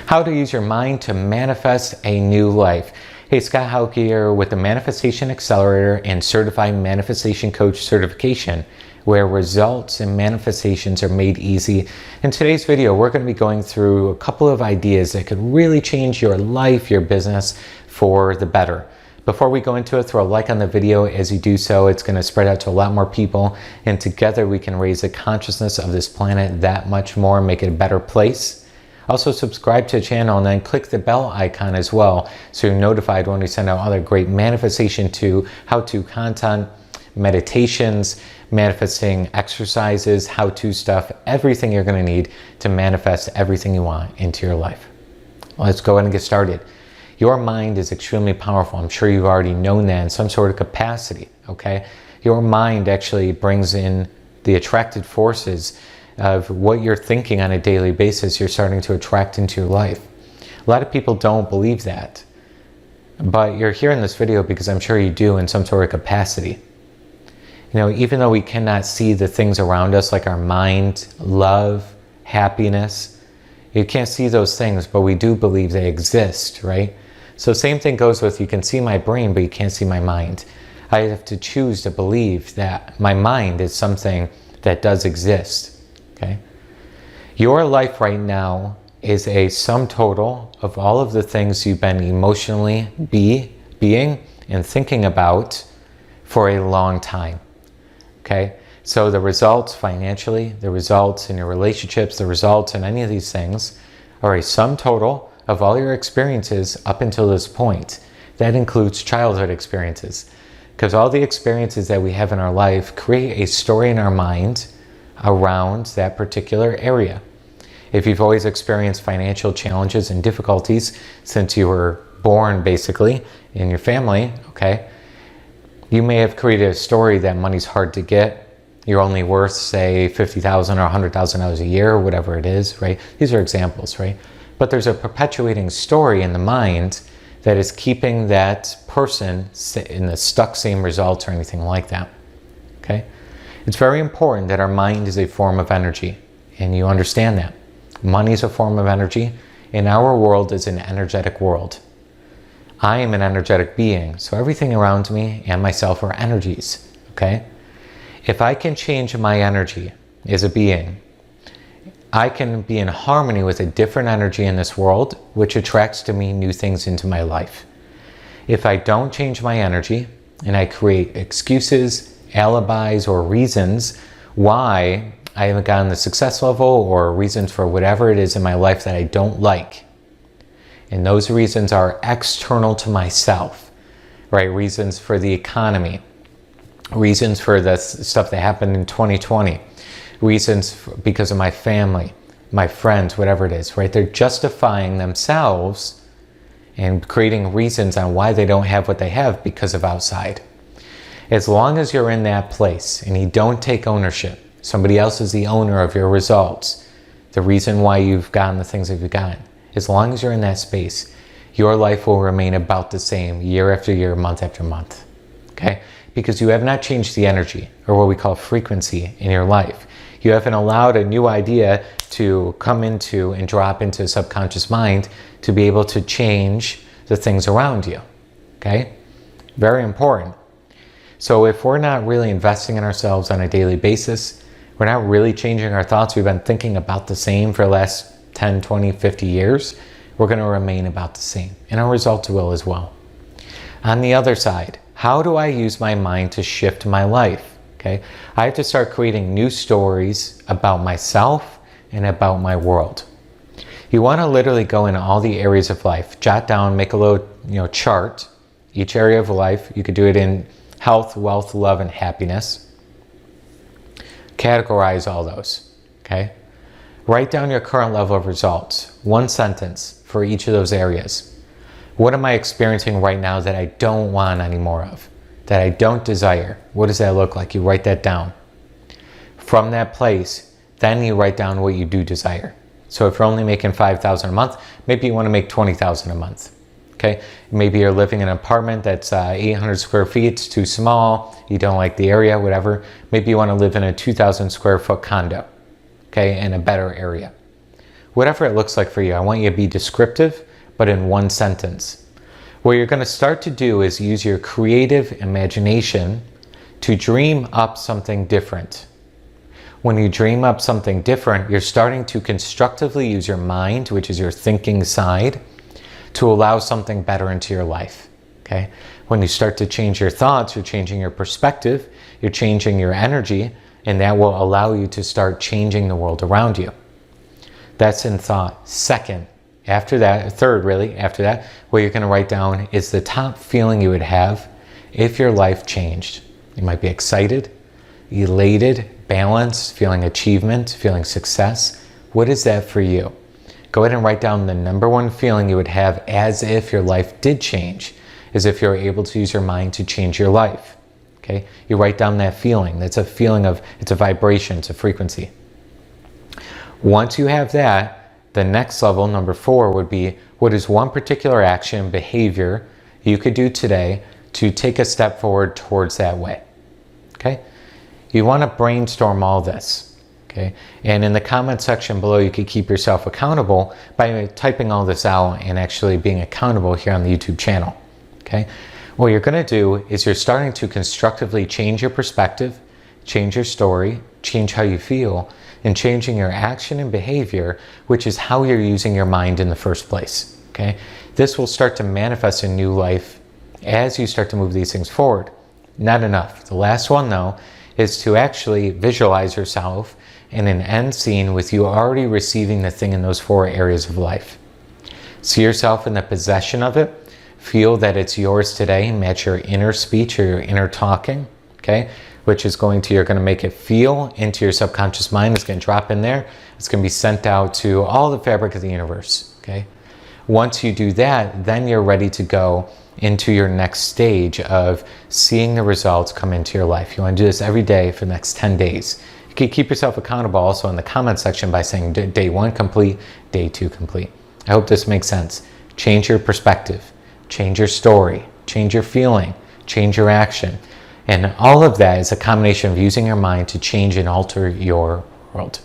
How to use your mind to manifest a new life. Hey, Scott Haug here with the Manifestation Accelerator and Certified Manifestation Coach certification, where results and manifestations are made easy. In today's video, we're going to be going through a couple of ideas that could really change your life, your business for the better. Before we go into it, throw a like on the video. As you do so, it's going to spread out to a lot more people, and together we can raise the consciousness of this planet that much more, make it a better place. Also subscribe to the channel and then click the bell icon as well, so you're notified when we send out other great manifestation to how-to content, meditations, manifesting exercises, how-to stuff, everything you're going to need to manifest everything you want into your life. Let's go ahead and get started. Your mind is extremely powerful. I'm sure you've already known that in some sort of capacity, okay? Your mind actually brings in the attracted forces of what you're thinking on a daily basis. You're starting to attract into your life. A lot of people don't believe that, but you're here in this video because I'm sure you do in some sort of capacity. You know, even though we cannot see the things around us like our mind, love, happiness, you can't see those things, but we do believe they exist, right? So same thing goes with, you can see my brain, but you can't see my mind. I have to choose to believe that my mind is something that does exist. Okay. Your life right now is a sum total of all of the things you've been emotionally being and thinking about for a long time. Okay. So the results financially, the results in your relationships, the results in any of these things are a sum total of all your experiences up until this point. That includes childhood experiences, because all the experiences that we have in our life create a story in our mind around that particular area. If you've always experienced financial challenges and difficulties since you were born, basically, in your family, okay, you may have created a story that money's hard to get. You're only worth, say, $50,000 or $100,000 a year, or whatever it is, right? These are examples, right? But there's a perpetuating story in the mind that is keeping that person in the stuck same results or anything like that, okay? It's very important that our mind is a form of energy, and you understand that. Money is a form of energy, and our world is an energetic world. I am an energetic being, so everything around me and myself are energies, okay? If I can change my energy as a being, I can be in harmony with a different energy in this world, which attracts to me new things into my life. If I don't change my energy, and I create excuses, alibis, or reasons why I haven't gotten the success level, or reasons for whatever it is in my life that I don't like, and those reasons are external to myself, right? Reasons for the economy, reasons for the stuff that happened in 2020, reasons because of my family, my friends, whatever it is, right? They're justifying themselves and creating reasons on why they don't have what they have because of outside. As long as you're in that place and you don't take ownership, somebody else is the owner of your results, the reason why you've gotten the things that you've gotten, as long as you're in that space, your life will remain about the same year after year, month after month, okay? Because you have not changed the energy, or what we call frequency, in your life. You haven't allowed a new idea to come into and drop into a subconscious mind to be able to change the things around you, okay? Very important. So if we're not really investing in ourselves on a daily basis, we're not really changing our thoughts, we've been thinking about the same for the last 10, 20, 50 years, we're going to remain about the same. And our results will as well. On the other side, how do I use my mind to shift my life? Okay, I have to start creating new stories about myself and about my world. You want to literally go into all the areas of life, jot down, make a little chart, each area of life. You could do it in health, wealth, love, and happiness. Categorize all those, okay? Write down your current level of results. One sentence for each of those areas. What am I experiencing right now that I don't want any more of, that I don't desire? What does that look like? You write that down. From that place, then you write down what you do desire. So if you're only making $5,000 a month, maybe you want to make $20,000 a month. Okay, maybe you're living in an apartment that's 800 square feet, it's too small, you don't like the area, whatever. Maybe you want to live in a 2,000 square foot condo, okay, in a better area. whatever it looks like for you. I want you to be descriptive, but in one sentence. What you're going to start to do is use your creative imagination to dream up something different. When you dream up something different, you're starting to constructively use your mind, which is your thinking side, to allow something better into your life. Okay? When you start to change your thoughts, you're changing your perspective, you're changing your energy, and that will allow you to start changing the world around you. That's in thought. Second, after that, third really, after that, what you're going to write down is the top feeling you would have if your life changed. You might be excited, elated, balanced, feeling achievement, feeling success. What is that for you? Go ahead and write down the number one feeling you would have as if your life did change, as if you're able to use your mind to change your life. Okay? You write down that feeling. That's a feeling of, it's a vibration, it's a frequency. Once you have that, the next level, number 4, would be, what is one particular action, behavior you could do today to take a step forward towards that way? Okay? You want to brainstorm all this. Okay? And in the comment section below, you could keep yourself accountable by typing all this out and actually being accountable here on the YouTube channel. Okay? What you're going to do is you're starting to constructively change your perspective, change your story, change how you feel, and changing your action and behavior, which is how you're using your mind in the first place. Okay? This will start to manifest a new life as you start to move these things forward. Not enough. The last one, though, is to actually visualize yourself in an end scene with you already receiving the thing in those 4 areas of life. See yourself in the possession of it. Feel that it's yours today. Match your inner speech or your inner talking. Okay? Which is you're going to make it feel into your subconscious mind. It's going to drop in there. It's going to be sent out to all the fabric of the universe. Okay? Once you do that, then you're ready to go into your next stage of seeing the results come into your life. You want to do this every day for the next 10 days. You can keep yourself accountable also in the comment section by saying day 1 complete, day 2 complete. I hope this makes sense. Change your perspective, change your story, change your feeling, change your action. And all of that is a combination of using your mind to change and alter your world.